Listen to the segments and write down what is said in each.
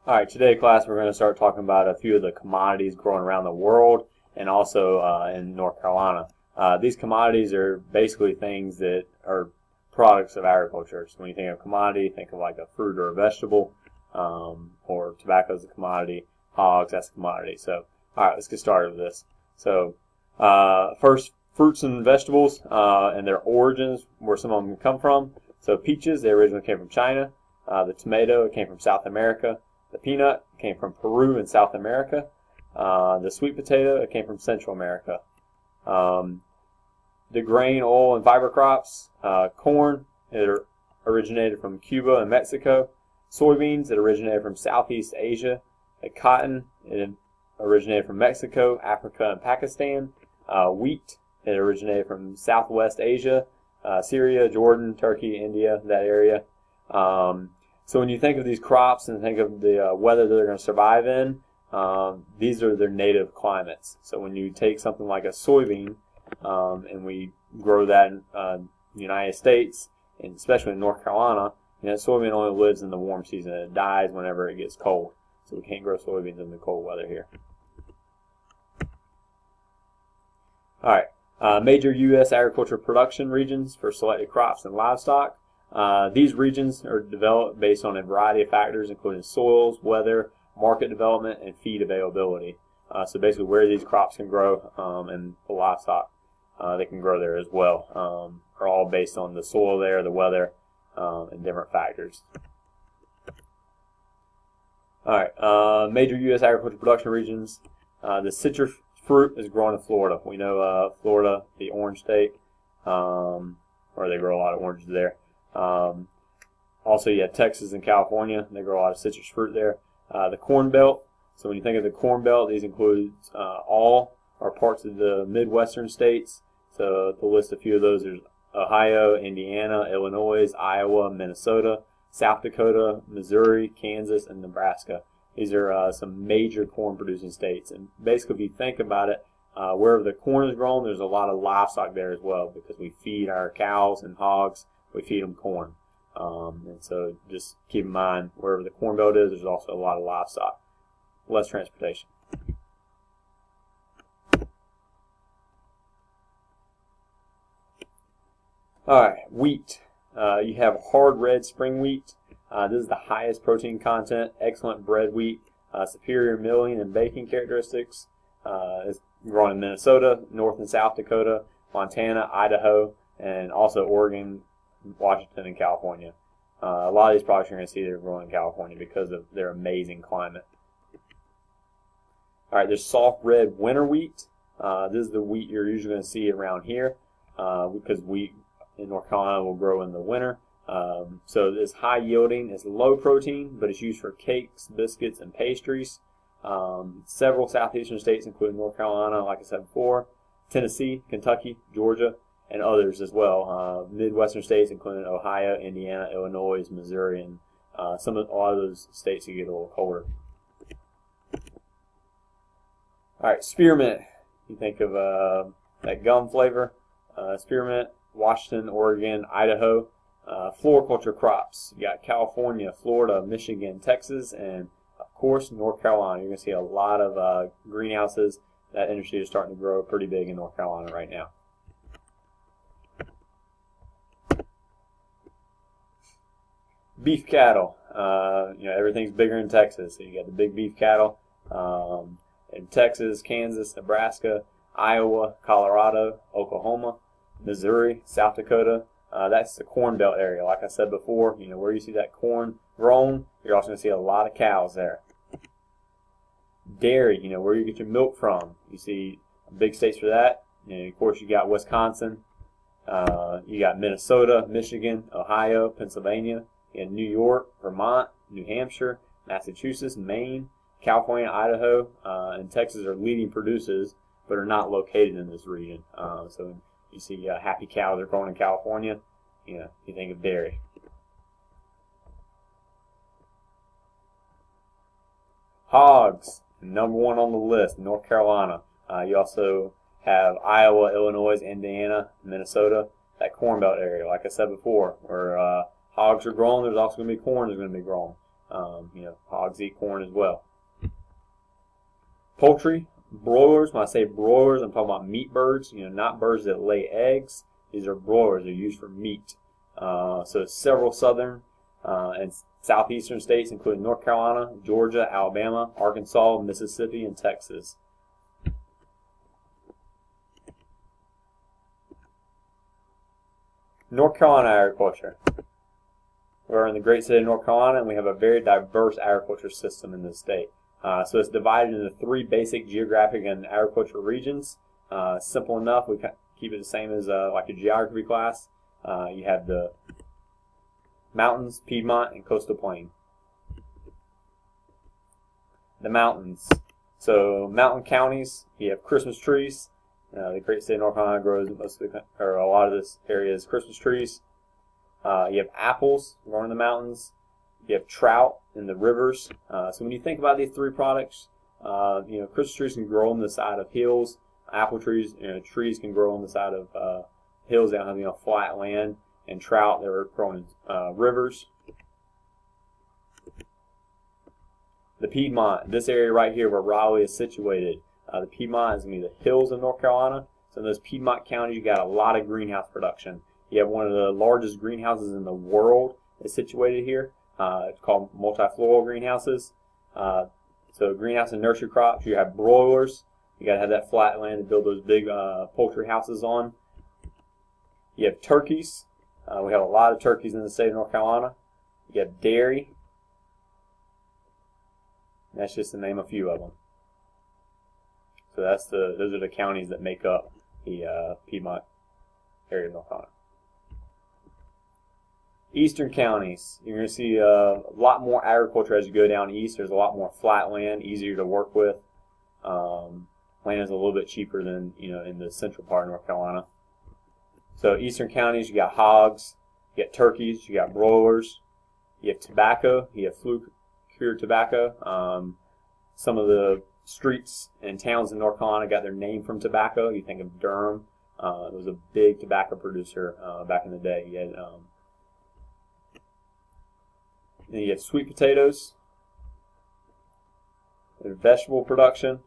All right, today class we're going to start talking about a few of the commodities growing around the world and also in North Carolina. These commodities are basically things that are products of agriculture. So when you think of commodity, think of like a fruit or a vegetable, or tobacco is a commodity, hogs, that's a commodity. So all right, let's get started with this. So first, fruits and vegetables and their origins, where some of them come from. So peaches, they originally came from China. The tomato, it came from South America. The peanut came from Peru and South America. The sweet potato, it came from Central America. The grain, oil, and fiber crops, corn, it originated from Cuba and Mexico. Soybeans, it originated from Southeast Asia. The cotton, it originated from Mexico, Africa, and Pakistan. Wheat, it originated from Southwest Asia, Syria, Jordan, Turkey, India, that area. So when you think of these crops and think of the weather that they're going to survive in, these are their native climates. So when you take something like a soybean and we grow that in the United States, and especially in North Carolina, soybean only lives in the warm season. It dies whenever it gets cold. So we can't grow soybeans in the cold weather here. All right, major U.S. agriculture production regions for selected crops and livestock. These regions are developed based on a variety of factors, including soils, weather, market development, and feed availability. So basically where these crops can grow and the livestock they can grow there as well are all based on the soil there, the weather, and different factors. All right, major U.S. agriculture production regions. The citrus fruit is grown in Florida. We know Florida, the orange state, where they grow a lot of oranges there. Also, you have Texas and California. They grow a lot of citrus fruit there. The Corn Belt. So when you think of the Corn Belt, these include all or parts of the Midwestern states. So to list a few of those, there's Ohio, Indiana, Illinois, Iowa, Minnesota, South Dakota, Missouri, Kansas, and Nebraska. These are some major corn-producing states. And basically, if you think about it, wherever the corn is grown, there's a lot of livestock there as well because we feed our cows and hogs. We feed them corn. And so just keep in mind, wherever the Corn Belt is, there's also a lot of livestock. Less transportation. All right, wheat. You have hard red spring wheat. This is the highest protein content, excellent bread wheat, superior milling and baking characteristics. It's grown in Minnesota, North and South Dakota, Montana, Idaho, and also Oregon, Washington, and California. A lot of these products you're going to see they're growing in California because of their amazing climate. All right, there's soft red winter wheat. This is the wheat you're usually going to see around here because wheat in North Carolina will grow in the winter. So it's high yielding, it's low protein, but it's used for cakes, biscuits, and pastries. Several southeastern states, including North Carolina, like I said before, Tennessee, Kentucky, Georgia, and others as well. Midwestern states, including Ohio, Indiana, Illinois, Missouri, and a lot of those states you get a little colder. All right, spearmint. You think of that gum flavor. Spearmint, Washington, Oregon, Idaho. Floriculture crops. You got California, Florida, Michigan, Texas, and of course North Carolina. You're going to see a lot of greenhouses. That industry is starting to grow pretty big in North Carolina right now. Beef cattle. Everything's bigger in Texas. So you got the big beef cattle in Texas, Kansas, Nebraska, Iowa, Colorado, Oklahoma, Missouri, South Dakota. That's the Corn Belt area. Like I said before, where you see that corn grown, you're also going to see a lot of cows there. Dairy, where you get your milk from. You see big states for that. Of course, you got Wisconsin. You got Minnesota, Michigan, Ohio, Pennsylvania. You got New York, Vermont, New Hampshire, Massachusetts, Maine, California, Idaho, and Texas are leading producers, but are not located in this region. So you see happy cows are grown in California. You think of dairy. Hogs, number one on the list, North Carolina. You also have Iowa, Illinois, Indiana, Minnesota, that Corn Belt area. Like I said before, where hogs are grown, there's also going to be corn that's going to be grown. Hogs eat corn as well. Poultry, broilers. When I say broilers, I'm talking about meat birds. Not birds that lay eggs. These are broilers. They're used for meat. So several southern and southeastern states, including North Carolina, Georgia, Alabama, Arkansas, Mississippi, and Texas. North Carolina agriculture. We're in the great state of North Carolina, and we have a very diverse agriculture system in this state. So it's divided into 3 basic geographic and agricultural regions. Simple enough. We keep it the same as like a geography class. You have the mountains, Piedmont, and coastal plain. The mountains. So mountain counties, you have Christmas trees. The great state of North Carolina grows a lot of this area is Christmas trees. You have apples growing in the mountains. You have trout in the rivers. So when you think about these 3 products, Christmas trees can grow on the side of hills. Apple trees, trees can grow on the side of hills that have flat land, and trout that are growing in rivers. The Piedmont, this area right here where Raleigh is situated, the Piedmont is going to be the hills of North Carolina. So in those Piedmont counties, you got a lot of greenhouse production. You have one of the largest greenhouses in the world is situated here. It's called multifloral greenhouses. So greenhouse and nursery crops. You have broilers. You got to have that flat land to build those big poultry houses on. You have turkeys. We have a lot of turkeys in the state of North Carolina. You have dairy. And that's just to name a few of them. So those are the counties that make up the Piedmont area of North Carolina. Eastern counties, you're going to see a lot more agriculture as you go down east. There's a lot more flat land, easier to work with. Land is a little bit cheaper than in the central part of North Carolina. So eastern counties, you got hogs, you got turkeys, you got broilers, you have tobacco, you have flue-cured tobacco. Some of the streets and towns in North Carolina got their name from tobacco. You think of Durham. It was a big tobacco producer back in the day. Then you have sweet potatoes. There's vegetable production,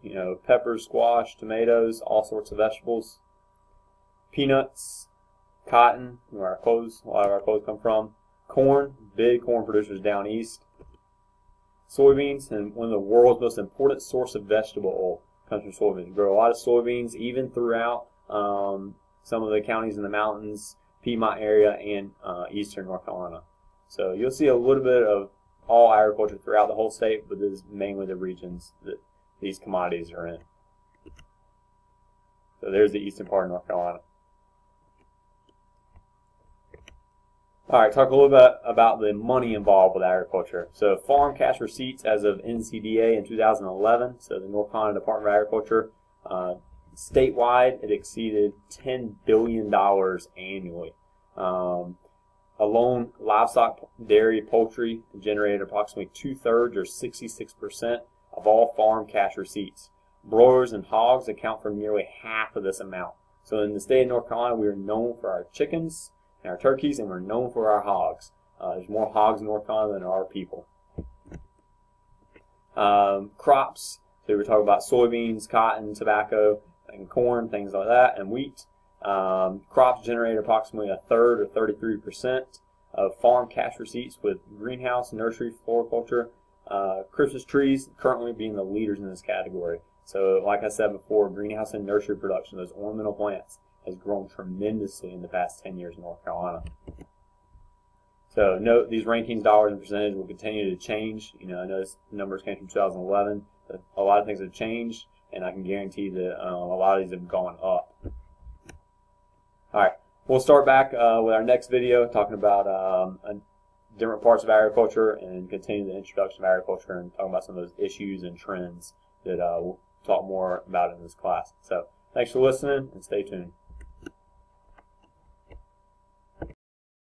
peppers, squash, tomatoes, all sorts of vegetables. Peanuts, cotton, where a lot of our clothes come from. Corn, big corn producers down east. Soybeans, and one of the world's most important source of vegetable oil comes from soybeans. We grow a lot of soybeans even throughout some of the counties in the mountains, Piedmont area, and eastern North Carolina. So you'll see a little bit of all agriculture throughout the whole state, but this is mainly the regions that these commodities are in. So there's the eastern part of North Carolina. All right, talk a little bit about the money involved with agriculture. So farm cash receipts as of NCDA in 2011, so the North Carolina Department of Agriculture, statewide it exceeded $10 billion annually. Alone, livestock, dairy, poultry generated approximately 2/3 or 66% of all farm cash receipts. Broilers and hogs account for nearly half of this amount. So in the state of North Carolina, we are known for our chickens and our turkeys, and we're known for our hogs. There's more hogs in North Carolina than there are people. Crops, so we're talking about soybeans, cotton, tobacco, and corn, things like that, and wheat. Crops generate approximately 1/3 or 33% of farm cash receipts, with greenhouse, nursery, floriculture, Christmas trees currently being the leaders in this category. So like I said before, greenhouse and nursery production, those ornamental plants, has grown tremendously in the past 10 years in North Carolina. So note these rankings, dollars and percentage, will continue to change. I know this numbers came from 2011, but a lot of things have changed, and I can guarantee that a lot of these have gone up. All right, we'll start back with our next video talking about different parts of agriculture and continue the introduction of agriculture and talking about some of those issues and trends that we'll talk more about in this class. So thanks for listening and stay tuned.